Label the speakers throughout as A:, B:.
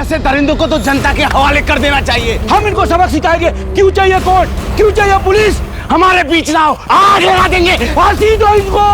A: ऐसे दरिंदों को तो जनता के हवाले कर देना चाहिए।
B: हम इनको सबक सिखाएंगे। क्यों चाहिए कोर्ट, क्यों चाहिए पुलिस?
A: हमारे बीच ना हो, आग लगा देंगे।
B: फांसी दो इनको।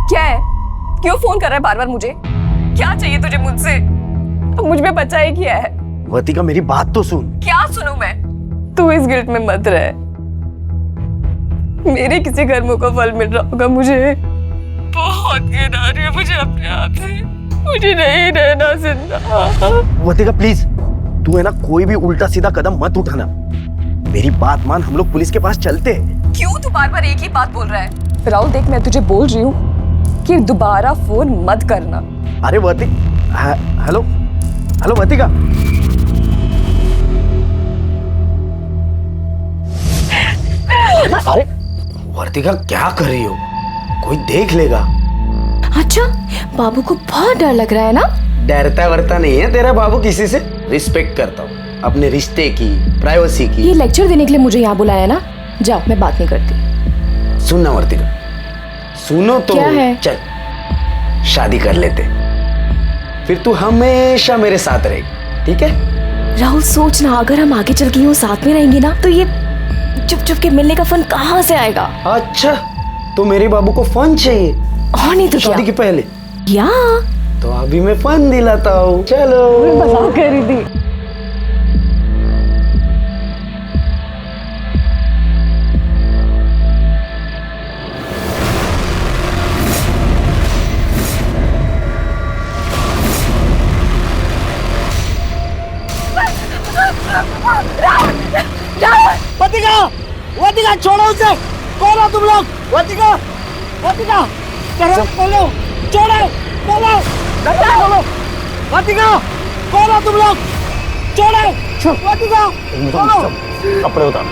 C: क्या है? क्यों फोन कर रहा है बार बार मुझे? क्या चाहिए तुझे मुझसे? अब मुझ में बचा ही क्या है?
A: वर्तिका मेरी बात तो सुन।
C: क्या सुनूं मैं? तू इस गिल्ट में मत रह। मेरे किसी कर्मों का फल मिल रहा होगा मुझे। बहुत घिन आ रही है मुझे अपने आप से। मुझे नहीं रहना जिंदा।
A: वर्तिका प्लीज, तू है ना कोई भी उल्टा सीधा कदम मत उठाना। मेरी बात मान, हम लोग पुलिस के पास चलते हैं।
C: क्यों तू बार बार एक ही बात बोल रहा है? राहुल देख, मैं तुझे बोल रही हूँ कि दोबारा फोन मत करना।
A: अरे हेलो हेलो वर्तिका। अरे वर्तिका क्या कर रही हो? कोई देख लेगा।
D: अच्छा, बाबू को बहुत डर लग रहा है ना?
A: डरता वरता नहीं है तेरा बाबू किसी से। रिस्पेक्ट करता हूँ अपने रिश्ते की, प्राइवेसी की।
D: ये लेक्चर देने के लिए मुझे यहाँ बुलाया ना? जाओ, मैं बात नहीं करती।
A: सुनना वर्तिका, सुनो तो।
D: क्या है?
A: चल शादी कर लेते, फिर तू हमेशा मेरे साथ रहेगी, ठीक है?
D: राहुल सोचना, अगर हम आगे चल के यूं साथ में रहेंगे ना, तो ये चुप चुप के मिलने का फन कहाँ से आएगा?
A: अच्छा, तो मेरे बाबू को फन चाहिए
D: और नहीं तो क्या?
A: शादी के पहले
D: या
A: तो अभी मैं फन दिलाता हूँ। चलो।
C: मजाक कर रही थी।
B: वर्तिका, वर्तिका छोड़ो उसे। कौन हो तुम लोग? वर्तिका, वर्तिका, करो बोलो, छोड़ो, बोलो, बोलो। वर्तिका, कौन हो तुम लोग? छोड़ो, वर्तिका, बोलो।
A: कपड़े उतार।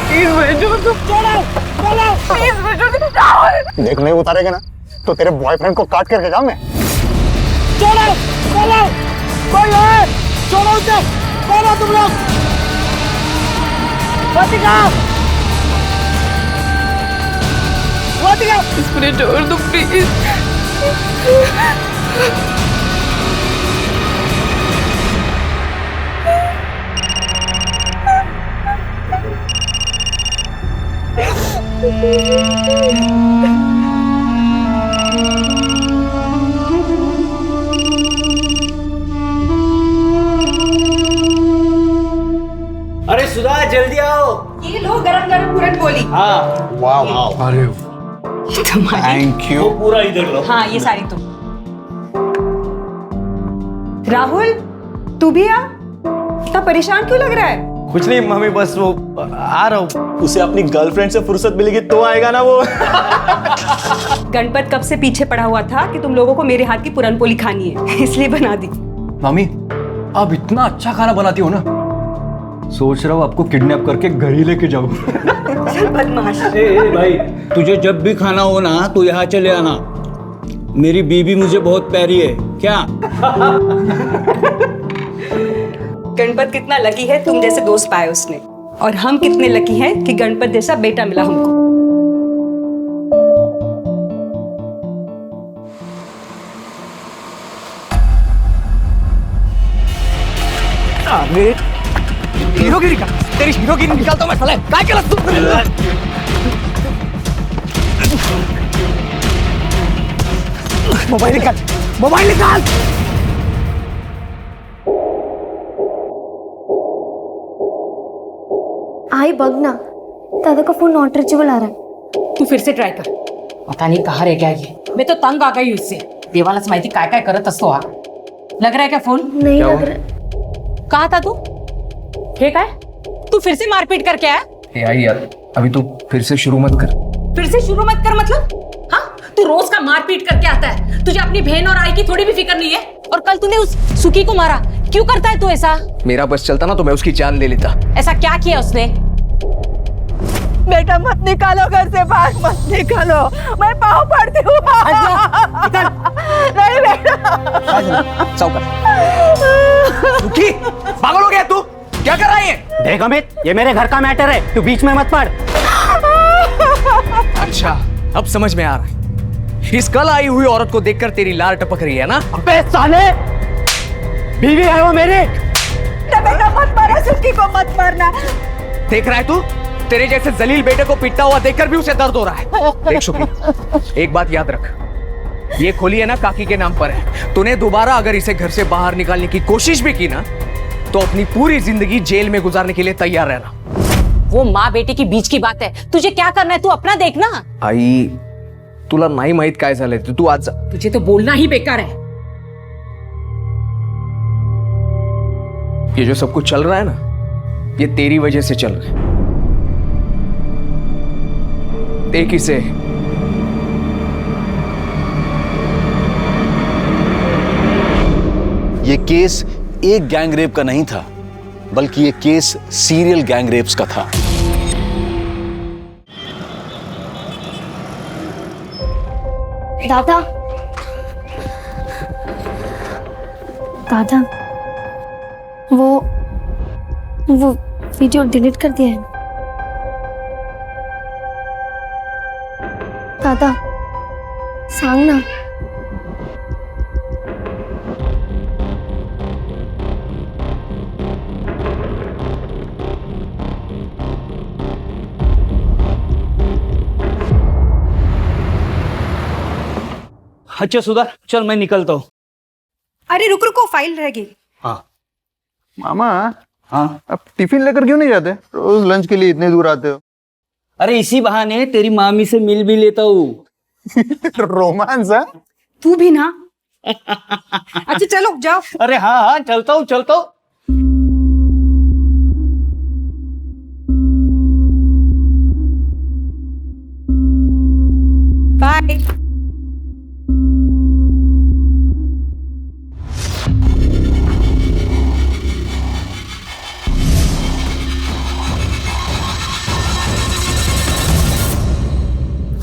C: प्लीज भेजो तुम।
B: छोड़ो, बोलो।
C: प्लीज भेजो राहुल।
E: देख नहीं उतारेगा ना तो तेरे बॉयफ्रेंड को काट करके जाऊं मैं।
B: छोड़ो, बोलो। कोई है? छोड़ो उसे। कौन हो तुम लोग? वर्तिका, वर्तिका।
C: मुझे छोड़ दो प्लीज।
B: अरे सुधा, जल्दी आओ।
F: ये लो गरम गरम पूरन पोली।
B: हाँ,
E: वाह
B: अरे
E: थैंक यू।
B: पूरा ही देख लो।
F: हाँ ये सारी तुम। राहुल तू भी आ। इतना परेशान क्यों लग रहा है?
B: कुछ नहीं मम्मी, बस वो आ रहा हूँ। उसे अपनी गर्लफ्रेंड से फुर्सत मिलेगी तो आएगा ना वो।
F: गणपत कब से पीछे पड़ा हुआ था कि तुम लोगों को मेरे हाथ की पूरन पोली खानी है, इसलिए बना दी।
G: मम्मी, आप इतना अच्छा खाना बनाती हो ना, सोच रहा हूँ आपको किडनैप करके घर ही लेके जाऊँ।
F: चल बदमाश।
H: ए भाई, तुझे जब भी खाना हो ना तो यहाँ चले आना। मेरी बीबी मुझे बहुत प्यारी है। क्या?
F: गणपत कितना लकी है तुम जैसे दोस्त पाए उसने, और हम कितने लकी हैं कि गणपत जैसा बेटा मिला हमको।
B: अरे हीरोगिरी का, तेरी हीरोगिरी निकालता हूँ मैं साले। काय केलंस तू? मोबाइल निकाल, मोबाइल निकाल।
D: आई बघ ना, दादा का फोन नॉट रीचेबल आ रहा है।
F: तू फिर से ट्राय कर।
I: पता नहीं कहाँ रह गया ये। मैं तो तंग आ गई उससे। देवालाच माहिती काय काय करत असतो हा। लग रहा है क्या फोन?
D: नहीं लग रहा।
I: कहा था तू? ठीक है, तू फिर से मारपीट करके आया?
G: आई यार, अभी तू फिर से शुरू मत कर।
I: फिर से शुरू मत कर मतलब? हाँ, तू रोज का मारपीट करके आता है। तुझे अपनी बहन और आई की थोड़ी भी फिक्र नहीं है। और कल तूने उस सुखी को मारा, क्यों करता है तू ऐसा?
G: मेरा बस चलता ना तो मैं उसकी जान ले लेता।
I: ऐसा क्या किया उसने?
C: बेटा मत निकालो घर से बाहर, मत निकालो, मैं पाँव पड़ती हूँ। नहीं बेटा।
A: सुखी, पागल हो गया तू? क्या कर रहा है?
B: देख अमित, ये मेरे घर का मैटर है, तू बीच में मत पड़।
G: अच्छा, अब समझ में आ रहा है। इस कल आई हुई औरत को देखकर तेरी लार टपक रही है ना?
B: अबे साले, बीवी है वो मेरी।
C: बेटा मत मारो, सुखी को मत मारना।
G: देख रहा है तू? तेरे जैसे जलील बेटे को पिटता हुआ देखकर भी उसे दर्द हो रहा है। देख शुक्री, एक बात याद रख, ये खोली है ना काकी के नाम पर है। तूने दोबारा अगर इसे घर से बाहर निकालने की कोशिश भी की ना, तो अपनी पूरी जिंदगी जेल में गुजारने के लिए तैयार रहना।
I: वो माँ बेटे की बीच की बात है, तुझे क्या करना है तू अपना देखना।
G: आई, तुला नाही माहित काय झालंय, तू आज जा।
I: तुझे तो बोलना ही बेकार है।
G: ये जो सब कुछ चल रहा है ना, ये तेरी वजह से चल रहा है। देख इसे,
J: ये केस एक गैंग रेप का नहीं था, बल्कि ये केस सीरियल गैंग रेप्स का था।
D: दादा, दादा, वो वीडियो डिलीट कर दिया है दादा, सांग ना।
H: अच्छा सुधा, चल मैं निकलता हूँ।
F: अरे रुक रुको, फाइल रह गई।
E: मामा,
H: हाँ,
E: अब टिफिन लेकर क्यों नहीं जाते? रोज लंच के लिए इतने दूर आते हो।
H: अरे इसी बहाने तेरी मामी से मिल भी लेता हूँ।
E: रोमांस है?
F: तू भी ना। अच्छा चलो जाओ।
H: अरे हाँ हाँ, चलता हूँ चलता हूँ।
F: बाय।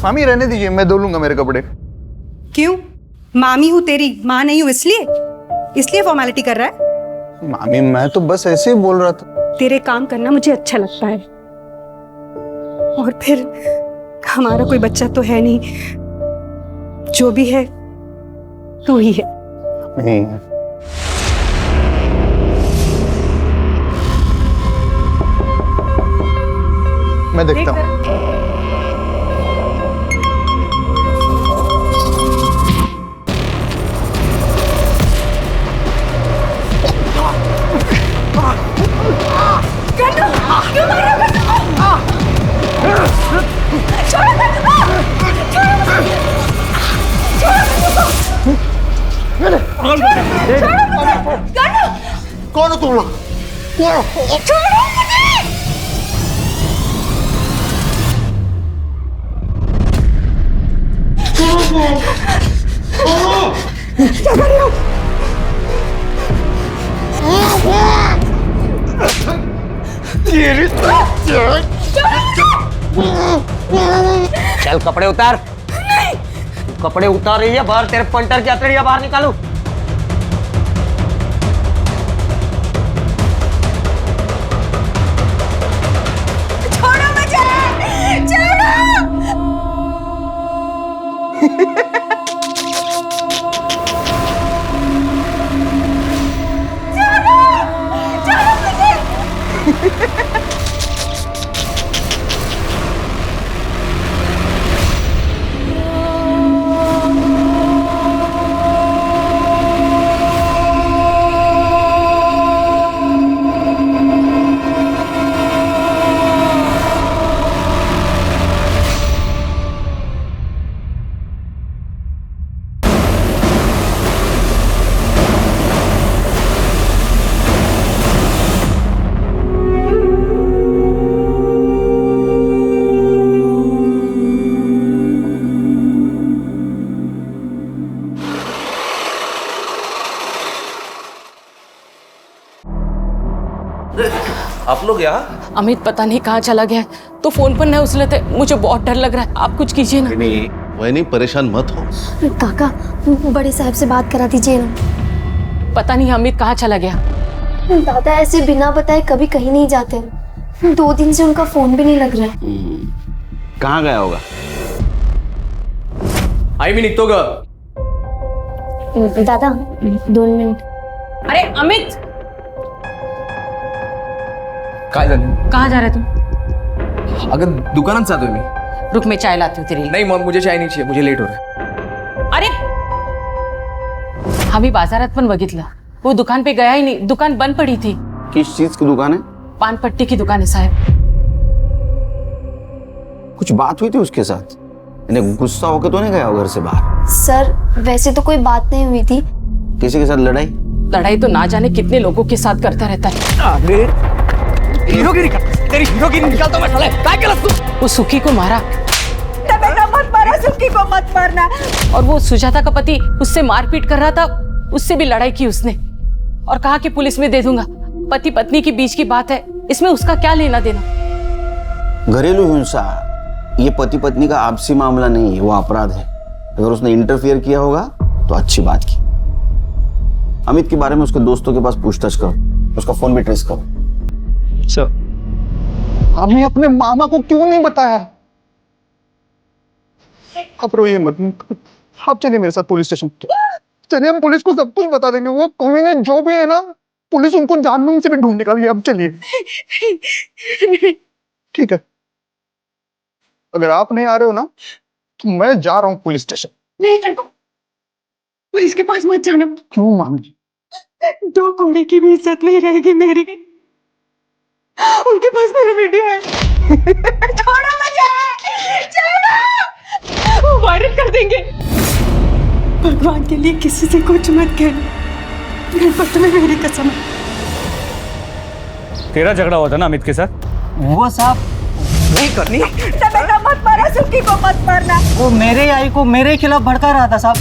E: मामी रहने दीजिए, मैं धो लूंगा मेरे कपड़े।
F: क्यों? मामी हूँ तेरी, माँ नहीं हूँ इसलिए फॉर्मेलिटी कर रहा है?
E: मामी मैं तो बस ऐसे ही बोल रहा था।
F: तेरे काम करना मुझे अच्छा लगता है, और फिर हमारा कोई बच्चा तो है नहीं, जो भी है तू ही है।
E: नहीं, मैं देखता हूँ। कौन हो तुम लोग?
B: चल कपड़े उतार। कपड़े उतार रही है बाहर, तेरे पंटर की हथेलियां बाहर निकालू।
C: छोड़ो मुझे, छोड़ो।
J: आप लोग यहाँ?
I: अमित पता नहीं कहाँ चला गया है। तो फोन पर न उछलते, मुझे बहुत डर लग रहा है। आप कुछ कीजिए ना।
J: नहीं वही, परेशान मत हो।
D: काका, बड़े साहब से बात करा दीजिए ना।
I: पता नहीं अमित कहाँ चला गया।
D: दादा ऐसे बिना बताए कभी कहीं नहीं जाते। 2 दिन से उनका फोन भी नहीं लग रहा है।
J: कहाँ गया होगा?
G: आई भी निकतो ग।
D: दादा 2 मिनिट।
I: अरे अमित,
G: काय झालं?
I: कहाँ जा रहे तुम?
G: अगं दुकानात जातोय मी।
I: रुक, मैं चाय लाती हूँ तेरे लिए।
G: नहीं मग मुझे चाय नहीं चाहिए, मुझे लेट हो रहा है।
I: अरे आम्ही बाजारात पण बघितलं, वो दुकान पे गया ही नहीं। दुकान बंद पड़ी थी।
J: किस चीज की दुकान है?
I: पान पट्टी की दुकान है साहब।
J: कुछ बात हुई थी उसके साथ? इन्हें गुस्सा होकर तो नहीं गया घर से बाहर?
D: सर वैसे तो कोई बात नहीं हुई थी।
J: किसी के साथ लड़ाई?
I: लड़ाई तो ना जाने कितने लोगों के साथ करता रहता है।
G: अरे हीरोगिरी का, तेरी हीरोगिरी निकालता मैं साले। काय केलंस तू?
I: वो सुखी को मारा।
B: बेटा मत मारा, सुखी को मत मारना।
I: और वो सुजाता का पति उससे मारपीट कर रहा था, उससे भी लड़ाई की उसने और कहा कि पुलिस में दे दूंगा। पति पत्नी के बीच की बात है, इसमें उसका क्या लेना देना।
J: घरेलू हिंसा ये पति पत्नी का आपसी मामला नहीं है, वो अपराध है। अगर उसने इंटरफियर किया होगा तो अच्छी बात की। अमित के बारे में उसके दोस्तों के पास पूछताछ करो, उसका फोन भी ट्रेस करो।
E: सर, हमें अपने मामा को क्यों नहीं बताया? आप रोइए मत, आप चलिए मेरे साथ पुलिस स्टेशन। चलिए, हम पुलिस को सब कुछ बता देंगे। वो कहेंगे जो भी है ना, पुलिस उनको जानबूझ से भी ढूंढ निकालेगी। अब चलिए। ठीक है, अगर आप नहीं आ रहे हो ना तो मैं जा रहा हूँ पुलिस स्टेशन।
B: नहीं, पुलिस के पास मत जाना।
E: क्यों मामी जी?
B: 2 कौड़ी की भी इज्जत नहीं रहेगी मेरी। उनके पास मेरा वीडियो है। छोड़ो मुझे, छोड़ो। वो वायरल कर देंगे। भगवान के लिए किसी से कुछ मत कहना। गणपत में मेरी कसम है।
H: तेरा झगड़ा हुआ था ना अमित के साथ?
B: वो साहब
G: नहीं करनी।
B: बेटा मत मारा, सुखी को मत मारना।
K: वो मेरे आई को मेरे खिलाफ भड़का रहा था साहब।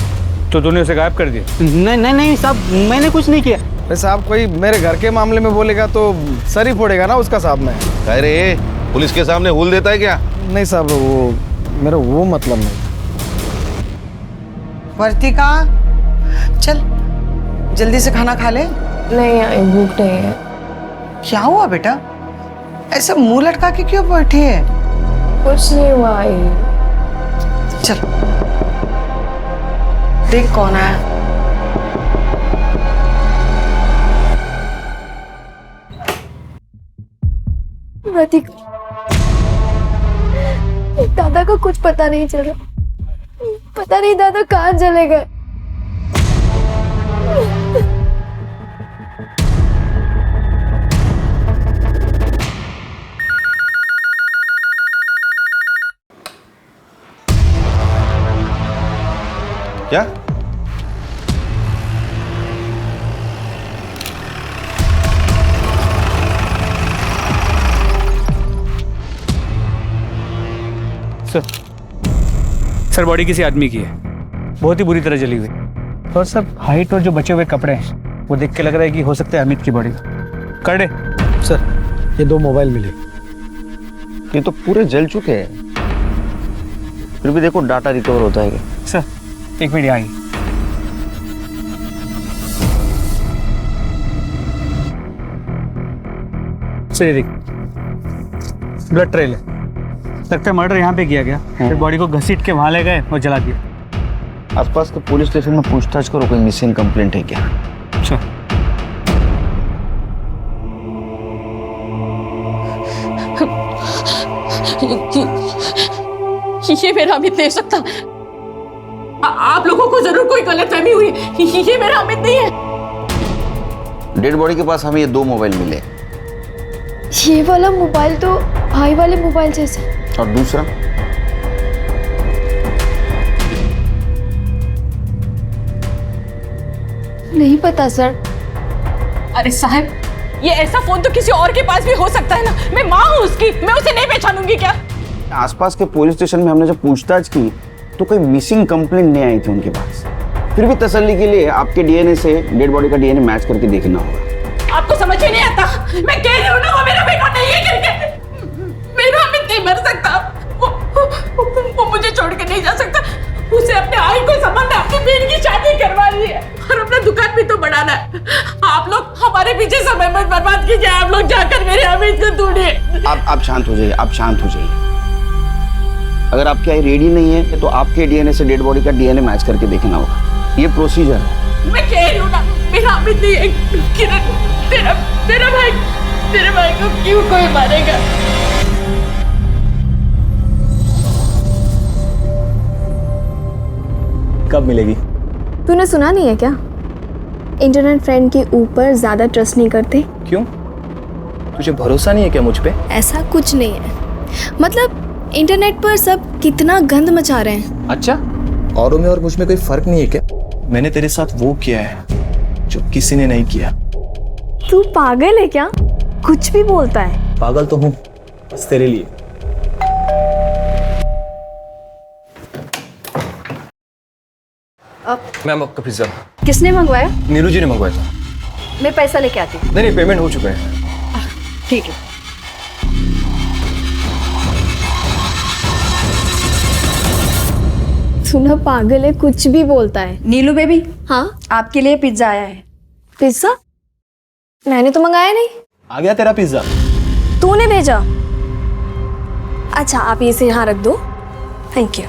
H: तो तूने उसे गायब कर दिया?
K: नहीं नहीं नहीं साहब, मैंने कुछ नहीं किया।
E: साहब, कोई मेरे घर के मामले में बोलेगा तो सर ही फोड़ेगा ना उसका साहब। में
J: अरे पुलिस के सामने हुल देता है क्या?
E: नहीं साहब, वो मेरा वो मतलब नहीं।
B: वर्तिका चल जल्दी से खाना खा ले।
C: नहीं आई, भूख नहीं है।
B: क्या हुआ बेटा, ऐसा मुंह लटका के क्यों बैठी है?
C: कुछ नहीं हुआ आई।
B: चल देख कौन आया।
D: दादा को कुछ पता नहीं चल रहा। पता नहीं दादा कहाँ चले गए।
J: क्या?
H: सर बॉडी किसी आदमी की है, बहुत ही बुरी तरह जली हुई। और सब हाइट और जो बचे हुए कपड़े हैं वो देख के लग रहा है कि हो सकता है अमित की बॉडी। कर दे
E: सर, ये 2 मोबाइल मिले।
J: ये तो पूरे जल चुके हैं, फिर भी देखो डाटा रिकवर होता है क्या?
H: सर 1 मिनट आएंगे। सर देख, ब्लड ट्रेल है, लगता है मर्डर यहाँ पे किया गया। फिर बॉडी को घसीट के वहां ले गए और जला दिया।
J: आसपास के पुलिस स्टेशन में पूछताछ करो, कोई मिसिंग कंप्लेंट है क्या?
H: अच्छा,
I: ये मेरा अमित नहीं हो सकता। आप लोगों को जरूर कोई गलतफहमी हुई है। ये मेरा अमित नहीं है।
J: डेड बॉडी के पास हमें ये 2 मोबाइल मिले।
D: ये वाला मोबाइल तो भाई वाले मोबाइल जैसा।
J: और दूसरा?
D: नहीं पता सर।
I: अरे साहब, ये ऐसा फोन तो किसी और के पास भी हो सकता है ना। मैं माँ हूँ उसकी, मैं उसे नहीं पहचानूंगी क्या?
J: आसपास के पुलिस स्टेशन में हमने जब पूछताछ की तो कोई मिसिंग कंप्लेंट नहीं आई थी उनके पास। फिर भी तसल्ली के लिए आपके डीएनए से डेड बॉडी का डीएनए मैच करके देखना होगा।
I: आपको समझ ही नहीं आता। मैं कह रही हूँ ना वो मेरा बेटा नहीं है करके। मेरा अमित नहीं मर सकता। वो मुझे छोड़ के नहीं जा सकता। उसे अपने आई को संभालना, अपनी बहन की शादी करवानी है और अपना दुकान भी तो बढ़ाना है। आप लोग हमारे पीछे समय मत बर्बाद कीजिए। आप लोग जाकर मेरे अमित को ढूंढिए।
J: आप शांत हो जाइए, आप शांत हो जाइए। अगर आपकी आई रेडी नहीं है तो आपके डीएनए से डेड बॉडी का डीएनए मैच करके देखना होगा। ये प्रोसीजर है।
I: मैं कह रही हूँ ना मेरा अमित नहीं है। किरण, तेरा भाई को क्यों कोई मारेगा?
A: कब मिलेगी?
D: तूने सुना नहीं है क्या? इंटरनेट फ्रेंड के ऊपर ज्यादा ट्रस्ट नहीं करते।
A: क्यों? तुझे भरोसा नहीं है क्या मुझ पे?
D: ऐसा कुछ नहीं है, मतलब इंटरनेट पर सब कितना गंद मचा रहे हैं।
A: अच्छा, औरों में और मुझ में कोई फर्क नहीं है क्या? मैंने तेरे साथ वो किया है जो किसी ने नहीं किया।
D: तू पागल है क्या? कुछ भी बोलता है।
A: पागल तो हूँ, बस तेरे लिए। मैम आपका पिज्जा।
F: किसने मंगवाया?
A: नीरू जी ने मंगवाया था।
F: मैं पैसा लेके आती हूँ।
A: नहीं, पेमेंट हो चुका है।
F: ठीक है।
D: सुना पागल है, कुछ भी बोलता है।
F: नीलू बेबी,
D: हाँ
F: आपके लिए पिज्जा आया है।
D: पिज्जा? मैंने तो मंगाया नहीं।
A: आ गया तेरा पिज्जा।
D: तूने भेजा? अच्छा, आप इसे यहाँ रख दो। Thank you.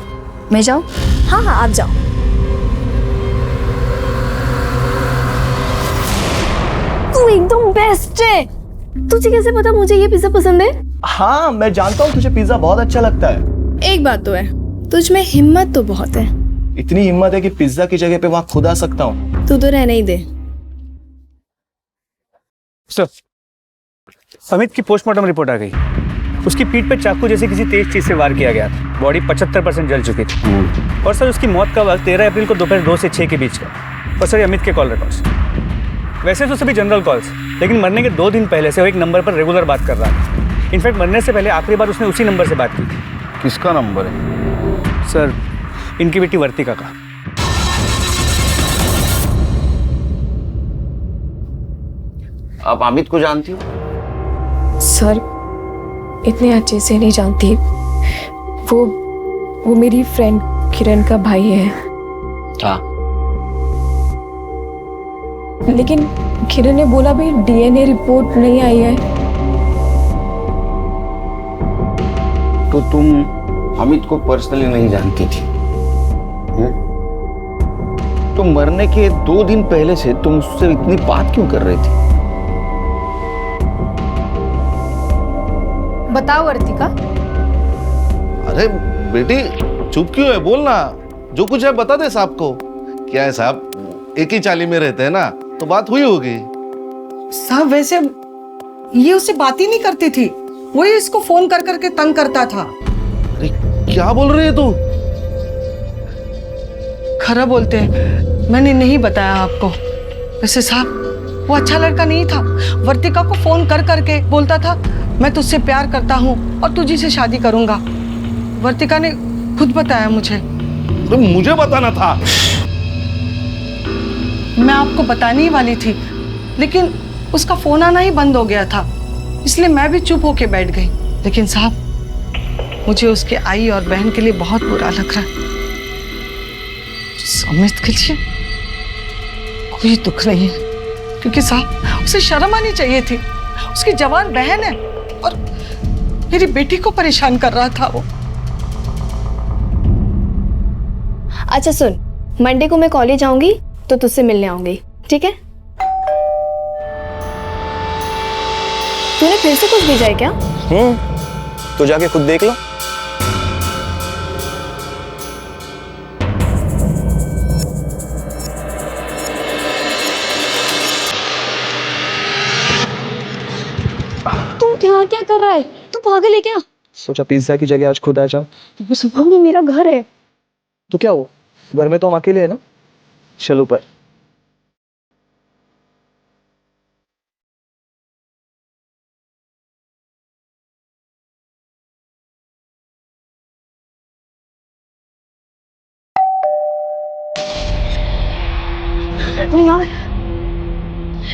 F: मैं जाऊँ?
D: हाँ हाँ, आप जाओ। तू एकदम बेस्ट है। तुझे कैसे पता मुझे ये पिज्जा पसंद है?
A: हाँ, मैं जानता हूँ तुझे पिज्जा बहुत अच्छा लगता है।
D: एक बात तो है, तुझ में हिम्मत तो बहुत है।
A: इतनी हिम्मत है कि पिज्जा की जगह पे वहाँ खुद आ सकता हूँ।
D: तू तो रहने ही दे।
H: सर, अमित की पोस्टमार्टम रिपोर्ट आ गई। उसकी पीठ पे चाकू जैसे किसी तेज चीज से वार किया गया था। बॉडी 75% जल चुकी थी। और सर, उसकी मौत का वक्त 13 अप्रैल को दोपहर 2 से 6 के बीच का। और सर, अमित के कॉल रिकॉर्ड्स वैसे तो सभी जनरल कॉल्स, लेकिन मरने के 2 दिन पहले से वो एक नंबर पर रेगुलर बात कर रहा था। इनफैक्ट मरने से पहले आखिरी बार उसने उसी नंबर से बात की थी।
J: किसका नंबर है?
H: सर, इनकी बेटी वर्तिका का।
J: आप अमित को जानती हो?
D: सर, इतने अच्छे से नहीं जानती। वो मेरी फ्रेंड किरण का भाई है।
J: हाँ।
D: लेकिन किरण ने बोला भी डीएनए रिपोर्ट नहीं आई है।
J: तो तुम अमित को पर्सनली नहीं जानती थी? तो मरने के 2 दिन पहले से तुम उससे इतनी बात क्यों कर रहे थे?
F: बताओ वर्तिका।
L: अरे बेटी, चुप क्यों है? बोलना, जो कुछ है बता दे साहब को। क्या है साहब, एक ही चाली में रहते हैं ना, तो बात हुई होगी।
B: साहब, वैसे ये उससे बात ही नहीं करती थी। वही इसको फोन कर करके तंग करता था।
L: अरे क्या बोल रही है तू?
B: खरा बोलते हैं, मैंने नहीं बताया आपको। वैसे साहब, वो अच्छा लड़का नहीं था। वर्तिका को फोन कर करके बोलता था मैं तुझसे प्यार करता हूँ और तुझी से शादी करूंगा। वर्तिका ने खुद बताया मुझे।
L: तो मुझे बताना था।
B: मैं आपको बताने ही वाली थी, लेकिन उसका फोन आना ही बंद हो गया था, इसलिए मैं भी चुप होके बैठ गई। लेकिन साहब, मुझे उसके आई और बहन के लिए बहुत बुरा लग रहा है। अमित के लिए कोई दुख नहीं है, क्योंकि साहब उसे शर्म आनी चाहिए थी। उसकी जवान बहन है और मेरी बेटी को परेशान कर रहा था वो।
D: अच्छा सुन, मंडे को मैं कॉलेज आऊंगी तो तुझसे मिलने आऊंगी, ठीक है? तूने फिर से कुछ भेजा है क्या?
A: तो जाके खुद देख लो।
D: तू यहाँ क्या कर रहा है? तू पागल है क्या?
A: सोचा पिज्जा की जगह आज खुद आ जाओ।
D: सुबह में मेरा घर है।
A: तो क्या हो, घर में तो हम अकेले हैं ना। चल ऊपर।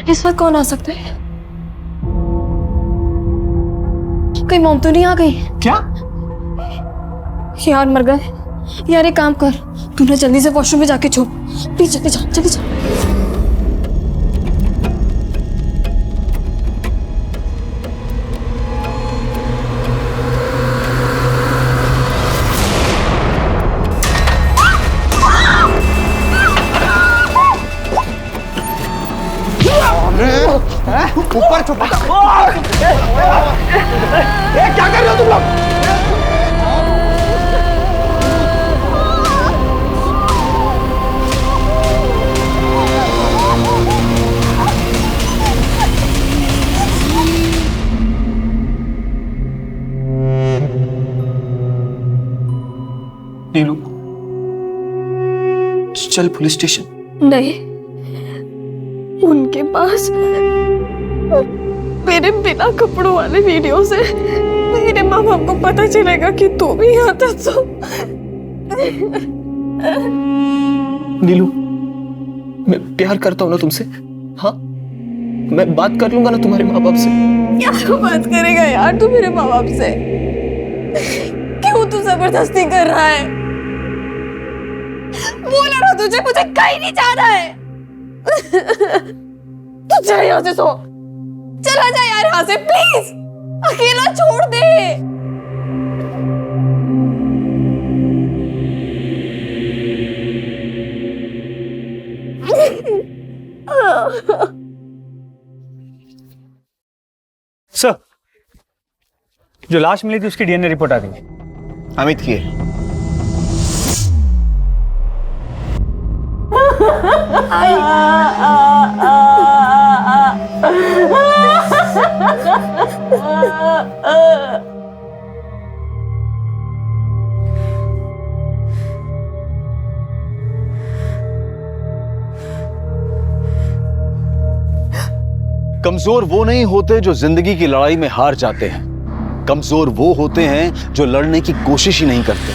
D: इस वक्त कौन आ सकता है? कहीं मॉम तो नहीं आ गई?
E: क्या?
D: यार मर गए। यार एक काम कर, तू ना जल्दी से वॉशरूम में जाके छुप। प्लीज जल्दी जा, जल्दी जा।
E: ऊपर छुप। क्या कर रहे हो तुम लोग?
A: नीलू, चल पुलिस स्टेशन।
D: नहीं, उनके पास मेरे बिना कपड़ों वाले वीडियो से मेरे माँ बाप को पता चलेगा कि तू भी यहाँ था। तो
A: नीलू, मैं प्यार करता हूँ ना तुमसे। हाँ, मैं बात कर लूंगा ना तुम्हारे माँ बाप से।
D: क्या बात करेगा यार तू मेरे माँ बाप से? क्यों तू जबरदस्ती कर रहा है? बोला ना तुझे, मुझे कहीं नहीं जाना है। तू जा यहाँ से, सो चला जा यार यहाँ से, प्लीज अकेला छोड़ दे।
H: सर, जो लाश मिली थी उसकी डीएनए रिपोर्ट आ गई।
J: अमित की है। कमजोर वो नहीं होते जो जिंदगी की लड़ाई में हार जाते हैं। कमजोर वो होते हैं जो लड़ने की कोशिश ही नहीं करते,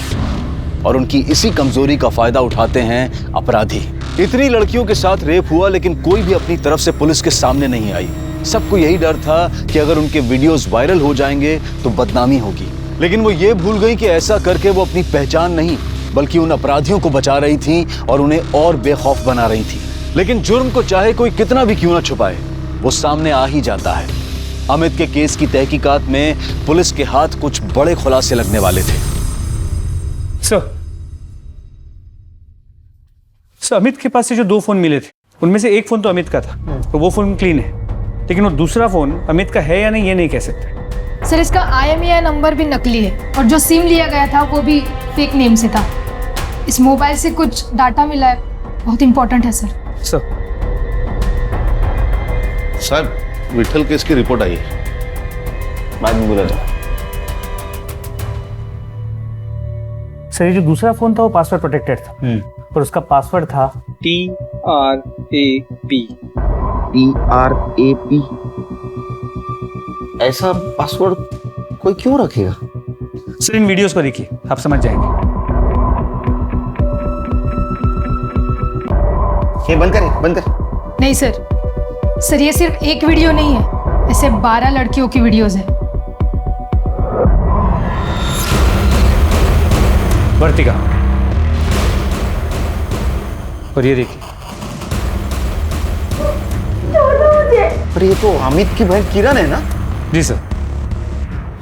J: और उनकी इसी कमजोरी का फायदा उठाते हैं अपराधी। इतनी लड़कियों के साथ रेप हुआ लेकिन कोई भी अपनी तरफ से पुलिस के सामने नहीं आई। सबको यही डर था कि अगर उनके वीडियोस वायरल हो जाएंगे तो बदनामी होगी, लेकिन वो ये भूल गई कि ऐसा करके वो अपनी पहचान नहीं बल्कि उन अपराधियों को बचा रही थी और उन्हें और बेखौफ बना रही थी। लेकिन जुर्म को चाहे कोई कितना भी क्यों ना छुपाए, वो सामने आ ही जाता है। अमित के केस की तहकीकात में पुलिस के हाथ कुछ बड़े खुलासे लगने वाले थे।
H: सर, अमित के पास से जो 2 फोन मिले थे उनमें से एक फोन तो अमित का था, तो वो फोन क्लीन है, लेकिन वो दूसरा फोन अमित का है या नहीं ये नहीं कह सकते।
M: सर, इसका IMEI नंबर भी नकली है और जो सिम लिया गया था वो भी फेक नेम से था। इस मोबाइल से कुछ डाटा मिला है, बहुत इंपॉर्टेंट है सर।
L: साहब, विठल केस की रिपोर्ट आई है।
J: बाद में बोला था।
H: सर, ये जो दूसरा फोन था वो पासवर्ड प्रोटेक्टेड था, और उसका पासवर्ड था
K: TRAP।
J: TRAP। ऐसा पासवर्ड कोई क्यों रखेगा?
H: सर, इन वीडियोस को देखिए, आप समझ जाएंगे।
J: ये बंद कर।
M: नहीं सर, ये सिर्फ एक वीडियो नहीं है, ऐसे 12 लड़कियों की वीडियोस है।
H: वर्तिका, और ये देखिए।
J: पर ये तो अमित की बहन किरण है ना?
H: जी सर।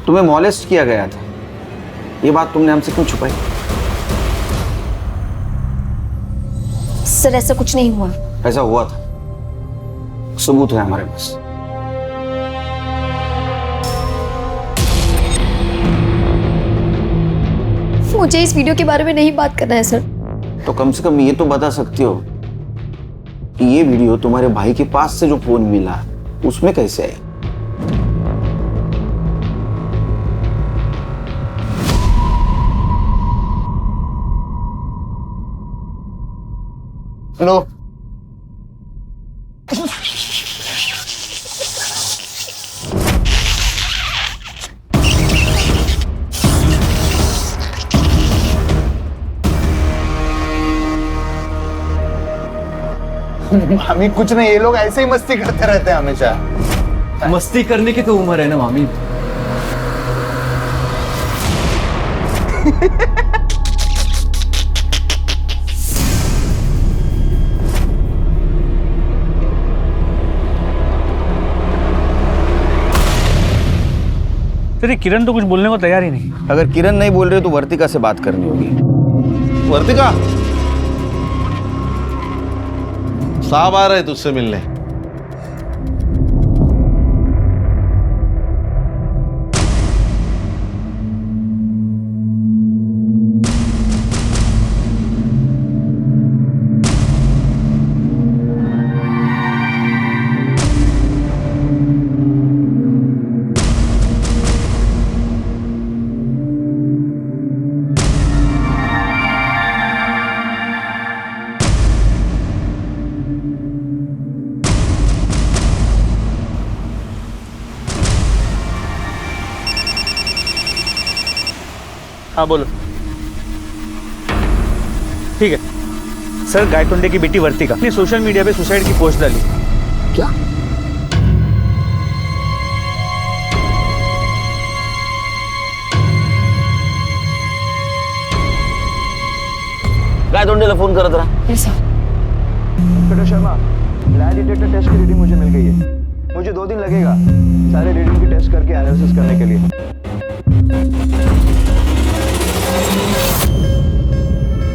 J: तुम्हें मॉलेस्ट किया गया था, ये बात तुमने हमसे क्यों छुपाई?
D: सर, ऐसा कुछ नहीं हुआ।
J: ऐसा हुआ था, सबूत है हमारे पास।
D: मुझे इस वीडियो के बारे में नहीं बात करना है सर।
J: तो कम से कम ये तो बता सकती हो कि ये वीडियो तुम्हारे भाई के पास से जो फोन मिला उसमें कैसे है?
E: हेलो, मामी कुछ नहीं, ये लोग ऐसे ही मस्ती करते रहते हैं हमेशा।
G: मस्ती करने की तो उम्र है ना मामी।
H: तेरी किरण तो कुछ बोलने को तैयार ही नहीं।
J: अगर किरण नहीं बोल रही तो वर्तिका से बात करनी होगी।
L: वर्तिका, साहब आ रहे तुझसे मिलने।
H: हाँ बोलो। ठीक है सर, गायतोंडे की बेटी वर्तिका ने सोशल मीडिया पे सुसाइड की पोस्ट डाली।
J: क्या? गायतोंडेला फोन करत रहा।
N: शर्मा, लाई डिटेक्टर टेस्ट की रीडिंग मुझे मिल गई है। मुझे 2 दिन लगेगा सारे रीडिंग की टेस्ट करके एनालिसिस करने के लिए।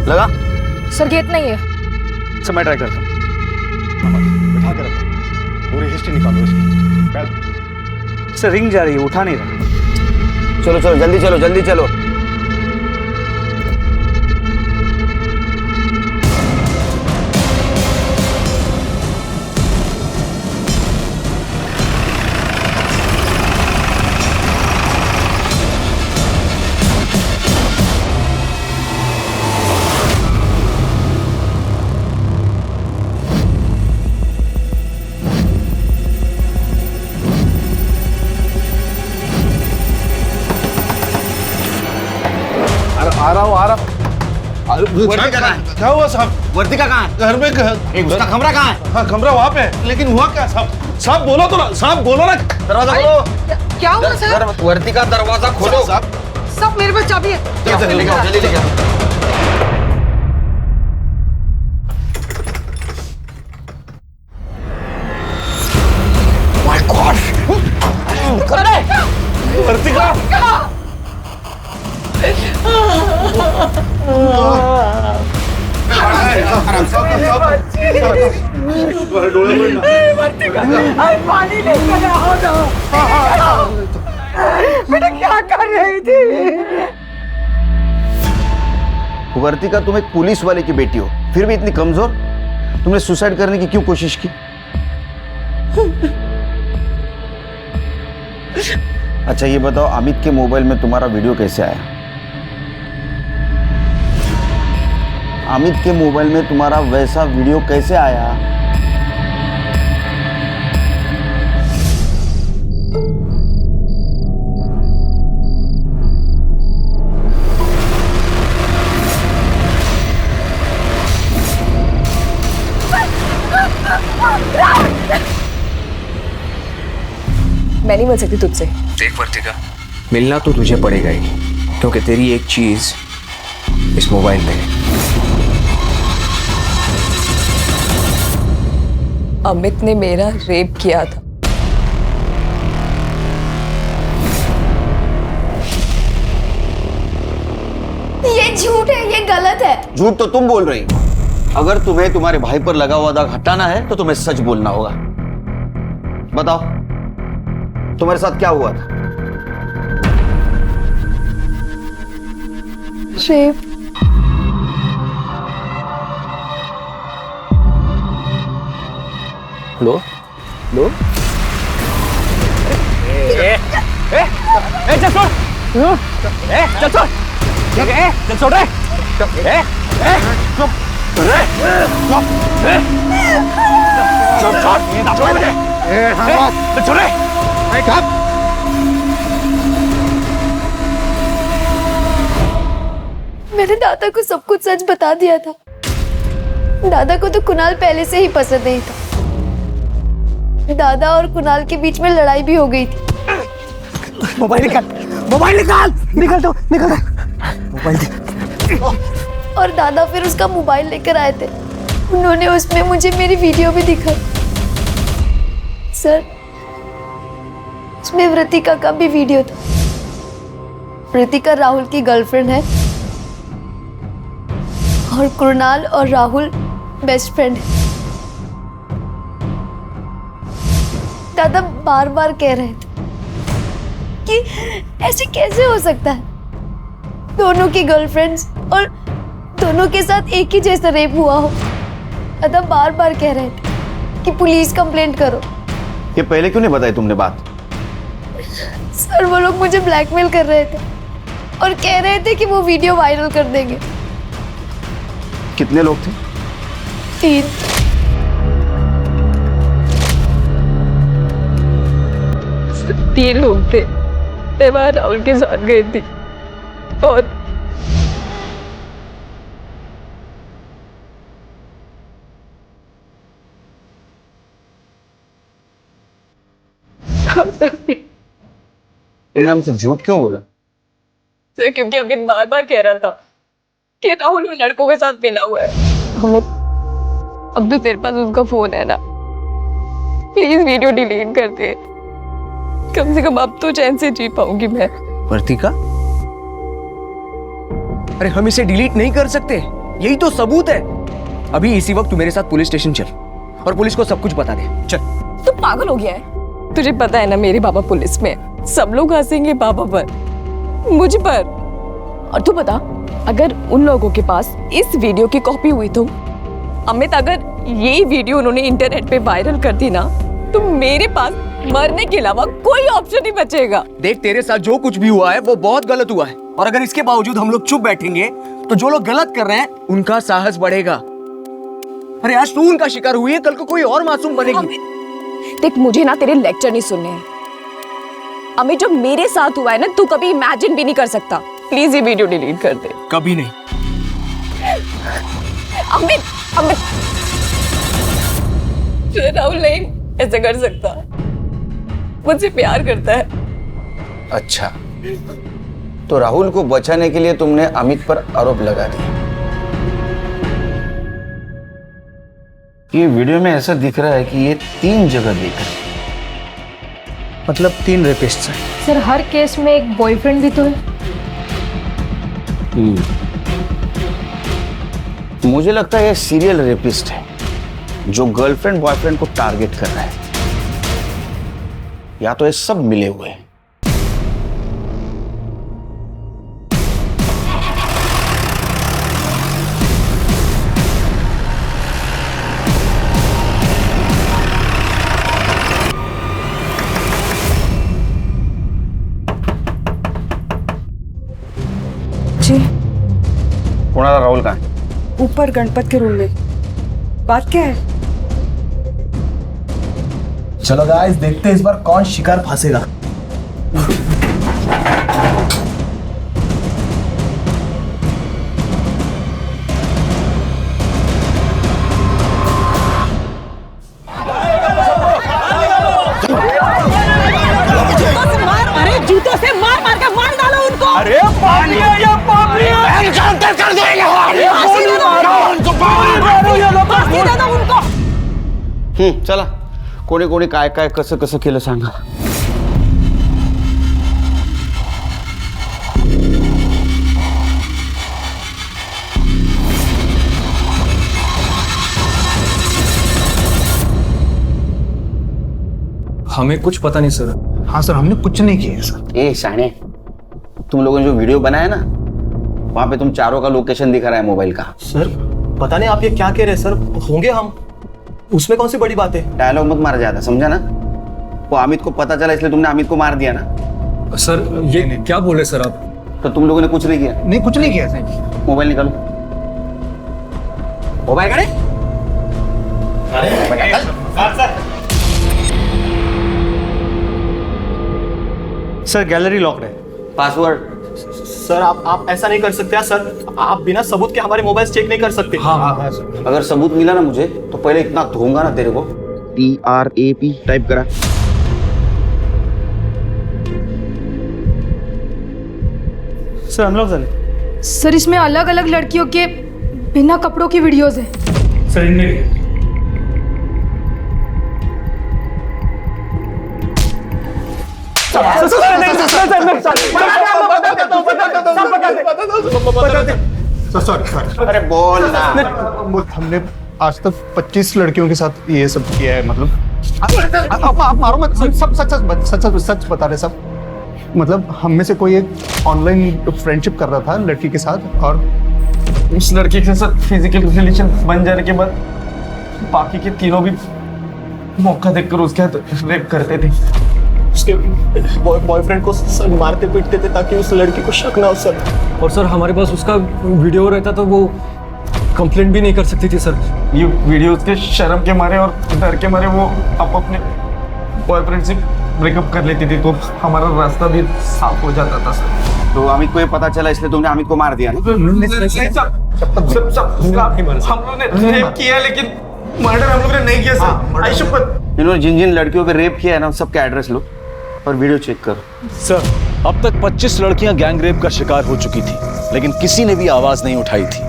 J: लगा?
M: सर गेट नहीं है।
H: सर मैं ट्राई करता हूँ।
N: बिठा कर रखो, पूरी हिस्ट्री निकालो इसकी।
H: सर रिंग जा रही है, उठा नहीं रहा।
J: चलो चलो जल्दी चलो, जल्दी चलो।
L: आ रहा हूँ।
J: वर्तिका कहाँ है?
L: क्या हुआ साहब?
J: वर्तिका कहाँ है?
L: घर में।
J: उसका कमरा कहाँ है?
L: हाँ कमरा वहाँ पे है, लेकिन हुआ क्या साहब? साहब बोलो तो ना, साहब बोलो ना।
J: दरवाजा खोलो।
F: क्या हुआ सर?
J: वर्तिका दरवाजा खोलो।
F: सब मेरे पास चाबी है।
J: जल्दी लेके आओ, जल्दी लेके आओ। My God!
L: वर्तिका!
B: पानी लेकर आओ ना। बेटा क्या कर रही थी?
J: वर्तिका, तुम एक पुलिस वाले की बेटी हो, फिर भी इतनी कमजोर। तुमने सुसाइड करने की क्यों कोशिश की? अच्छा ये बताओ, अमित के मोबाइल में तुम्हारा वीडियो कैसे आया? अमित के मोबाइल में तुम्हारा वैसा वीडियो कैसे आया?
C: मैं नहीं मिल सकती तुझसे।
G: देख वर्तिका, मिलना तो तुझे पड़ेगा ही, क्योंकि तेरी एक चीज इस मोबाइल में है।
C: अमित ने मेरा रेप किया था।
D: ये झूठ है, ये गलत है।
J: झूठ तो तुम बोल रही हो। अगर तुम्हें तुम्हारे भाई पर लगा हुआ दाग हटाना है तो तुम्हें सच बोलना होगा। बताओ तुम्हारे साथ क्या हुआ था?
C: रेप।
J: लो लो।
G: चल छोड़, चल छोड़, चल छोड़ रे,
D: मैंने दादा को सब कुछ सच बता दिया था। दादा को तो कुणाल पहले से ही पसंद नहीं था। दादा और कुणाल के बीच में लड़ाई भी हो गई थी।
B: मोबाइल निकाल, मोबाइल निकाल, निकल दो, निकल दो, मोबाइल दे।
D: और दादा फिर उसका मोबाइल लेकर आए थे। उन्होंने उसमें मुझे मेरी वीडियो भी दिखाई। सर, उसमें वृतिका का भी वीडियो था। वृतिका राहुल की गर्लफ्रेंड है और कुणाल और राहुल बेस्ट फ्रेंड है। दादा बार बार कह रहे थे कि ऐसे कैसे हो सकता है, दोनों की गर्लफ्रेंड्स और दोनों के साथ एक ही जैसा रेप हुआ हो। दादा बार बार कह रहे थे कि पुलिस कंप्लेंट करो।
J: ये पहले क्यों नहीं बताई तुमने बात?
D: सर, वो लोग मुझे ब्लैकमेल कर रहे थे और कह रहे थे कि वो वीडियो वायरल कर देंगे।
J: कितने लोग थे?
D: 3।
C: तीन लोग थे। मैं वहां राहुल के साथ गई थी और
J: इनाम से झूठ क्यों बोला?
C: सर, क्योंकि अमित बार बार कह रहा था कि राहुल उन लड़कों के साथ मिला हुआ है। अमित, अब तो तेरे पास उसका फोन है ना, प्लीज वीडियो डिलीट कर दे। कम से कम अब तो चैन से जी पाऊंगी मैं।
G: वर्तिका, अरे हम इसे डिलीट नहीं कर सकते, यही तो सबूत है। अभी इसी वक्त तू मेरे साथ पुलिस स्टेशन चल और पुलिस को सब कुछ बता दे। चल।
C: तू पागल हो गया है? तुझे पता है ना मेरे पापा पुलिस में है। सब लोग हंसेंगे पापा पर, मुझ पर। और तू बता, अगर उन लोगों के पास इस वीडियो की कॉपी हुई तो अमित, अगर ये वीडियो उन्होंने इंटरनेट पे वायरल कर दी ना, तो मेरे पास मरने के अलावा कोई ऑप्शन नहीं बचेगा।
G: देख, तेरे साथ जो कुछ भी हुआ है वो बहुत गलत हुआ है, और अगर इसके बावजूद हम लोग चुप बैठेंगे तो जो लोग गलत कर रहे हैं उनका साहस बढ़ेगा। अरे आज तू उनका शिकार हुई है, कल को कोई और मासूम बनेगी।
C: देख, मुझे ना तेरे लेक्चर नहीं सुनने हैं। अमित, जो मेरे साथ हुआ है ना, तू कभी इमेजिन भी नहीं कर सकता। प्लीज ये वीडियो डिलीट कर दे।
G: कभी नहीं।
C: अमित, अमित, राहुल नहीं ऐसा कर सकता, मुझसे प्यार करता है।
J: अच्छा, तो राहुल को बचाने के लिए तुमने अमित पर आरोप लगा दिया। ये वीडियो में ऐसा दिख रहा है कि ये 3 जगह देख रहे हैं।
H: मतलब 3 रेपिस्ट हैं।
M: सर, हर केस में एक बॉयफ्रेंड भी तो है।
J: मुझे लगता है ये सीरियल रेपिस्ट है जो गर्लफ्रेंड बॉयफ्रेंड को टारगेट कर रहा है, या तो ये सब मिले हुए हैं।
F: जी,
J: कुणाल राहुल कहाँ है?
F: ऊपर गणपत के रूम में। बात क्या है?
A: चलो गाइस, देखते हैं इस बार कौन शिकार फंसेगा।
I: अरे जूतों से मार मार के मार डालो उनको।
B: अरे पानी है या पानी है? कर देंगे
I: उनको।
J: चला, कोणी कोणी काय काय कसं कसं केलं सांगा.
A: हमें कुछ पता नहीं सर.
E: हाँ सर, हमने कुछ नहीं किया सर.
J: ए शाने, तुम लोगों ने जो वीडियो बनाया ना, वहां पे तुम चारों का लोकेशन दिखा रहा है मोबाइल का.
A: सर पता नहीं आप ये क्या कह रहे हैं सर. होंगे हम, उसमें कौन सी बड़ी बात है.
J: डायलॉग मत मारा जाता, समझा ना. वो अमित को पता चला इसलिए तुमने अमित को मार दिया ना.
A: सर ये क्या बोल रहे सर आप.
J: तो तुम लोगों ने कुछ नहीं किया.
E: नहीं, कुछ नहीं किया सर.
J: मोबाइल निकालो. मोबाइल करे.
H: सर गैलरी लॉक है.
J: पासवर्ड.
A: सर आप ऐसा नहीं कर सकते सर। आप बिना सबूत के हमारे मोबाइल चेक नहीं कर सकते।
J: हाँ सर। अगर सबूत मिला ना मुझे तो पहले इतना दूंगा ना तेरे को। TRAP टाइप करा।
H: सर अनलॉक झाले।
M: सर इसमें अलग अलग लड़कियों के बिना कपड़ों की वीडियोस हैं।
H: सर इनमें
E: सॉरी
J: अरे बोल ना।
E: हमने आज तक 25 लड़कियों के साथ ये सब किया है। मतलब आप मारो मत, सब सच बता रहे सब। मतलब हम में से कोई एक ऑनलाइन फ्रेंडशिप कर रहा था लड़की के साथ, और
B: उस लड़की के साथ फिजिकल रिलेशन बन जाने के बाद बाकी के तीनों भी मौका देखकर उसके साथ रेप करते थे।
A: उसके बॉयफ्रेंड को सर मारते पीटते थे ताकि उस लड़की को शक ना हो सर।
B: और सर हमारे पास उसका वीडियो रहता तो वो कंप्लेंट भी नहीं कर सकती थी सर। ये वीडियो के शर्म के मारे और डर के मारे वो अपने बॉयफ्रेंड से ब्रेकअप कर लेती थी, तो हमारा रास्ता भी साफ हो जाता था सर।
J: तो अमित को ये पता चला इसलिए तुमने अमित को मार दिया ना?
B: हम लोग ने रेप किया लेकिन मर्डर हम लोग ने नहीं किया सर। आई शपथ।
J: इन्होंने जिन जिन लड़कियों पे रेप किया है ना, सबका एड्रेस लो और वीडियो चेक करो।
O: सर अब तक 25 लड़कियां गैंग रेप का शिकार हो चुकी थी, लेकिन किसी ने भी आवाज नहीं उठाई थी।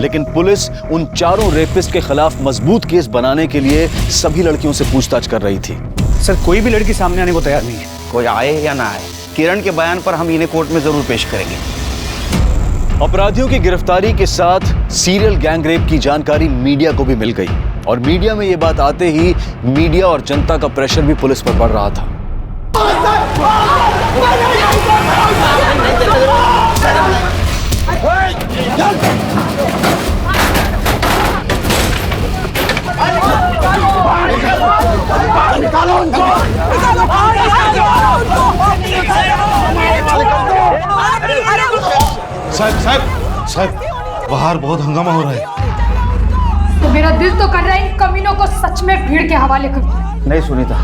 O: लेकिन पुलिस उन चारों रेपिस्ट के खिलाफ मजबूत केस बनाने के लिए सभी लड़कियों से पूछताछ कर रही थी।
H: सर कोई भी लड़की सामने आने को तैयार नहीं है।
J: कोई आए या ना आए, किरण के बयान पर हम इन्हें कोर्ट में जरूर पेश करेंगे।
O: अपराधियों की गिरफ्तारी के साथ सीरियल गैंग रेप की जानकारी मीडिया को भी मिल गई, और मीडिया में ये बात आते ही मीडिया और जनता का प्रेशर भी पुलिस पर बढ़ रहा था।
L: साहब बाहर बहुत हंगामा हो रहा है।
M: तो मेरा दिल तो कर रहा है इन कमीनों को सच में भीड़ के हवाले कर।
J: नहीं सुनीता,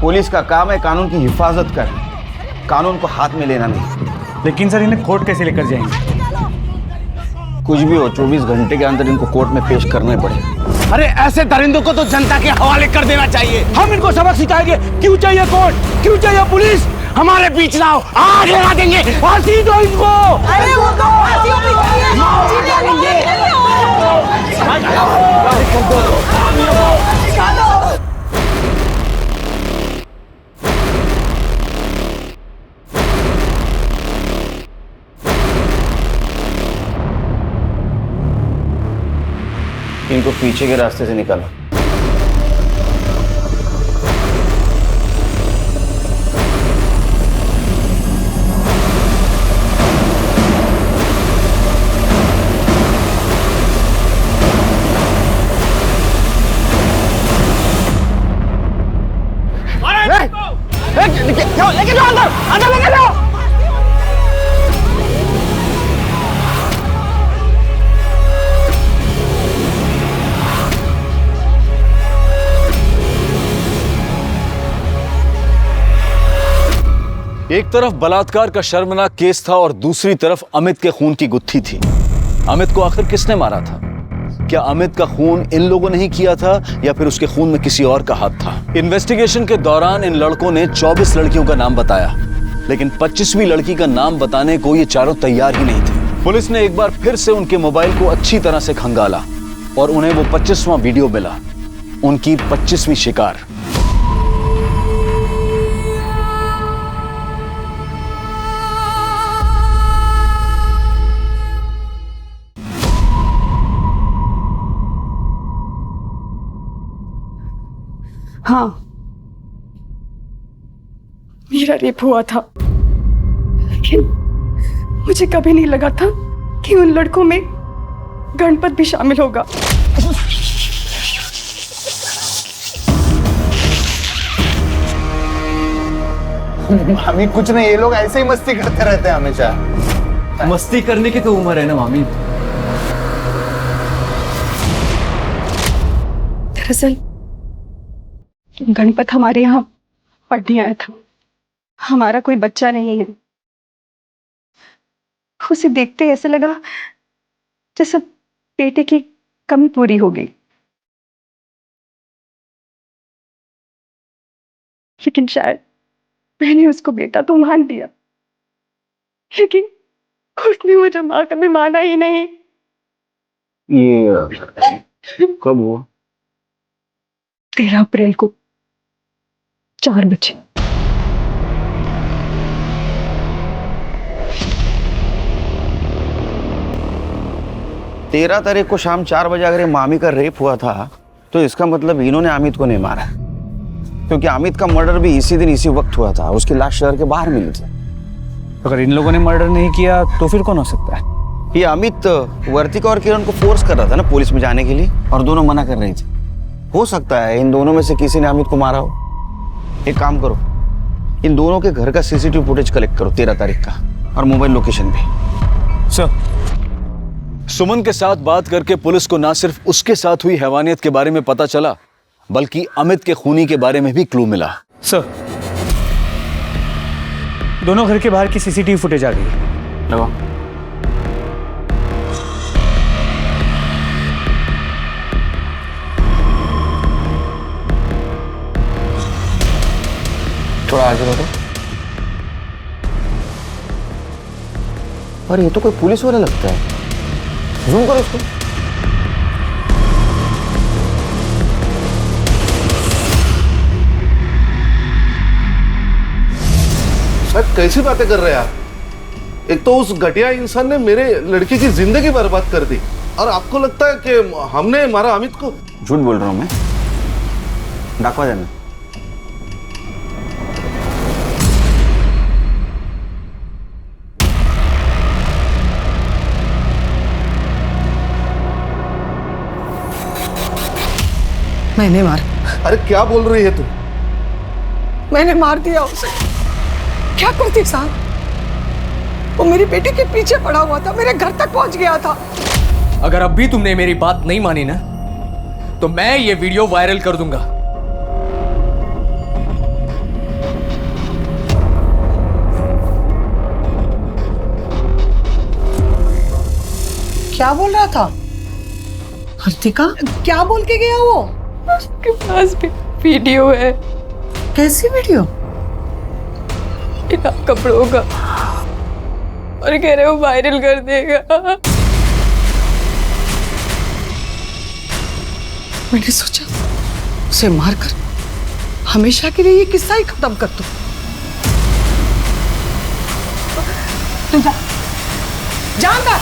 J: पुलिस का काम है कानून की हिफाजत करना, कानून को हाथ में लेना नहीं।
H: लेकिन सर इन्हें कोर्ट कैसे लेकर जाएंगे?
J: कुछ भी हो, 24 घंटे के अंदर इनको कोर्ट में पेश करना ही पड़ेगा।
B: अरे ऐसे दरिंदों को तो जनता के हवाले कर देना चाहिए। हम इनको सबक सिखाएंगे। क्यों चाहिए कोर्ट, क्यों चाहिए पुलिस? हमारे बीच लाओ, आग लगा देंगे, फांसी दो इनको। अरे वो तो
J: इनको पीछे के रास्ते से निकालो।
B: लेके जाओ अंदर, अंदर लेके जाओ।
O: एक तरफ बलात्कार का शर्मनाक केस था और दूसरी तरफ अमित के खून की गुत्थी थी। अमित को आखिर किसने मारा था? क्या अमित का खून इन लोगों ने ही किया था या फिर उसके खून में किसी और का हाथ था? इन्वेस्टिगेशन के दौरान इन लड़कों ने 24 लड़कियों का नाम बताया, लेकिन 25वीं लड़की का नाम बताने को ये चारों तैयार ही नहीं थे। पुलिस ने एक बार फिर से उनके मोबाइल को अच्छी तरह से खंगाला और उन्हें वो 25वां वीडियो मिला, उनकी 25वीं शिकार।
F: हाँ, मेरा रेप हुआ था, लेकिन मुझे कभी नहीं लगा था कि उन लड़कों में गणपत भी शामिल होगा।
E: मामी कुछ नहीं, ये लोग ऐसे ही मस्ती करते रहते हैं हमेशा।
B: मस्ती करने की तो उम्र है ना मामी।
F: दरअसल गणपत हमारे यहाँ पढ़ने आया था। हमारा कोई बच्चा नहीं है, उसे देखते ऐसे लगा जैसे बेटे की कमी पूरी हो गई। लेकिन शायद मैंने उसको बेटा तो मान लिया, लेकिन उसने मुझे माँ कभी माना ही नहीं।
J: ये कब हुआ?
F: 13 अप्रैल को 4 बजे।
J: तेरह तारीख को शाम 4 बजे अगर ये मामी का रेप हुआ था तो इसका मतलब इन्होंने अमित को नहीं मारा, क्योंकि अमित का मर्डर भी इसी दिन इसी वक्त हुआ था। उसकी लाश शहर के बाहर मिली थी।
H: अगर इन लोगों ने मर्डर नहीं किया तो फिर कौन हो सकता है?
J: ये अमित वर्तिका और किरण को फोर्स कर रहा था ना पुलिस में जाने के लिए, और दोनों मना कर रही थी। हो सकता है इन दोनों में से किसी ने अमित को मारा हो। एक काम करो, इन दोनों के घर का सीसीटीवी फुटेज कलेक्ट करो 13 तारीख का, और मोबाइल लोकेशन भी।
O: सर, सुमन के साथ बात करके पुलिस को ना सिर्फ उसके साथ हुई हैवानियत के बारे में पता चला, बल्कि अमित के खूनी के बारे में भी क्लू मिला।
H: सर, दोनों घर के बाहर की सीसीटीवी फुटेज आ गई।
J: लगाओ। थोड़ा आगे बढ़ो। और ये तो कोई पुलिस वाला लगता है। जूम करो उसको।
L: सर कैसी बातें कर रहे हैं आप? एक तो उस घटिया इंसान ने मेरे लड़की की जिंदगी बर्बाद कर दी, और आपको लगता है कि हमने मारा अमित को?
J: झूठ बोल रहा हूं मैं। डाकवा देना।
B: मैंने मारा।
L: अरे क्या बोल रही है तू?
B: मैंने मार दिया उसे। क्या करती साहब? वो मेरी बेटी के पीछे पड़ा हुआ था, मेरे घर तक पहुंच गया था।
G: अगर अब भी तुमने मेरी बात नहीं मानी ना, तो मैं ये वीडियो वायरल कर दूंगा।
B: क्या बोल रहा था हर्तिका? क्या बोल के गया वो?
C: उसके पास भी वीडियो है।
B: कैसी वीडियो?
C: बिना कपड़ों का, और कह रहे हो वायरल कर देगा।
B: मैंने सोचा उसे मारकर हमेशा के लिए ये किस्सा ही खत्म कर दूं। तू जा, जा अंदर।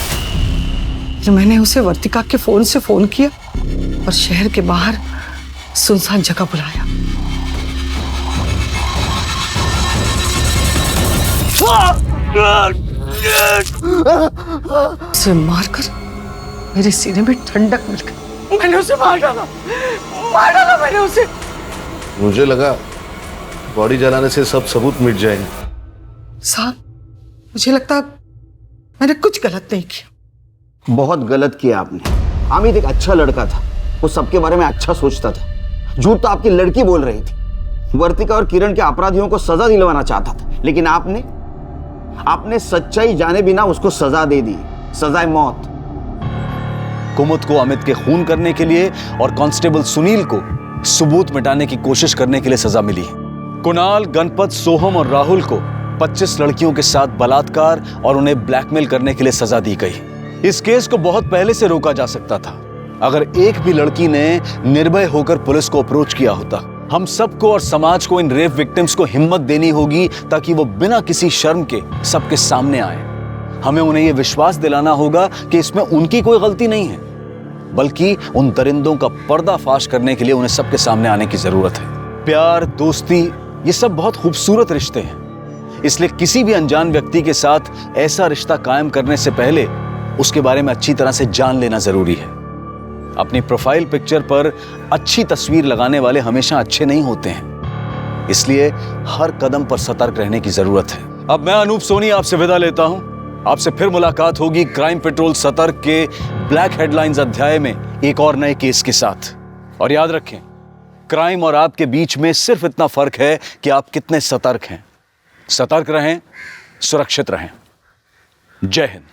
B: तो मैंने उसे वर्तिका के फोन से फोन किया और शहर के बाहर सुनसान जगह बुलाया। उसे मारकर मेरे सीने में ठंडक मिल गई। मैंने उसे मार डाला मैंने उसे।
L: मुझे लगा बॉडी जलाने से सब सबूत मिट जाएंगे।
B: साहब, मुझे लगता मैंने कुछ गलत नहीं किया।
J: बहुत गलत किया आपने। अमित एक अच्छा लड़का था, वो सबके बारे में अच्छा सोचता था। झूठ तो आपकी लड़की बोल रही थी। वर्तिका और किरण के अपराधियों को सजा दिलवाना चाहता था, लेकिन आपने सच्चाई जाने बिना उसको सजा दे दी, सजाए मौत।
O: कुमुद को अमित के खून करने के लिए और कांस्टेबल सुनील को सबूत मिटाने की कोशिश करने के लिए सजा मिली। कुणाल, गणपत, सोहम और राहुल को 25 लड़कियों के साथ बलात्कार और उन्हें ब्लैकमेल करने के लिए सजा दी गई। इस केस को बहुत पहले से रोका जा सकता था अगर एक भी लड़की ने निर्भय होकर पुलिस को अप्रोच किया होता। हम सबको और समाज को इन रेप विक्टिम्स को हिम्मत देनी होगी ताकि वो बिना किसी शर्म के सबके सामने आए। हमें उन्हें यह विश्वास दिलाना होगा कि इसमें उनकी कोई गलती नहीं है, बल्कि उन दरिंदों का पर्दाफाश करने के लिए उन्हें सबके सामने आने की जरूरत है। प्यार, दोस्ती, ये सब बहुत खूबसूरत रिश्ते हैं, इसलिए किसी भी अनजान व्यक्ति के साथ ऐसा रिश्ता कायम करने से पहले उसके बारे में अच्छी तरह से जान लेना जरूरी है। अपनी प्रोफाइल पिक्चर पर अच्छी तस्वीर लगाने वाले हमेशा अच्छे नहीं होते हैं, इसलिए हर कदम पर सतर्क रहने की जरूरत है। अब मैं अनूप सोनी आपसे विदा लेता हूं। आपसे फिर मुलाकात होगी क्राइम पेट्रोल सतर्क के ब्लैक हेडलाइंस अध्याय में एक और नए केस के साथ। और याद रखें, क्राइम और आपके बीच में सिर्फ इतना फर्क है कि आप कितने सतर्क हैं। सतर्क रहें, सुरक्षित रहें। जय हिंद।